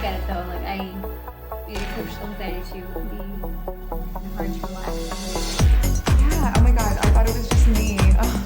get it though. Like social anxiety too can be hard to relax. Yeah, oh my god, I thought it was just me. Ugh.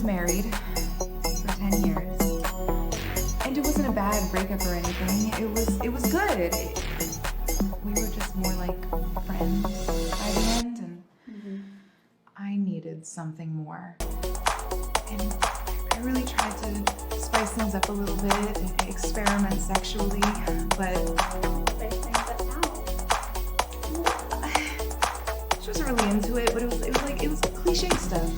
Married for 10 years, and it wasn't a bad breakup or anything. It was good. We were just more like friends by the end, and I needed something more. And I really tried to spice things up a little bit and experiment sexually, but she wasn't really into it. But it was cliche stuff.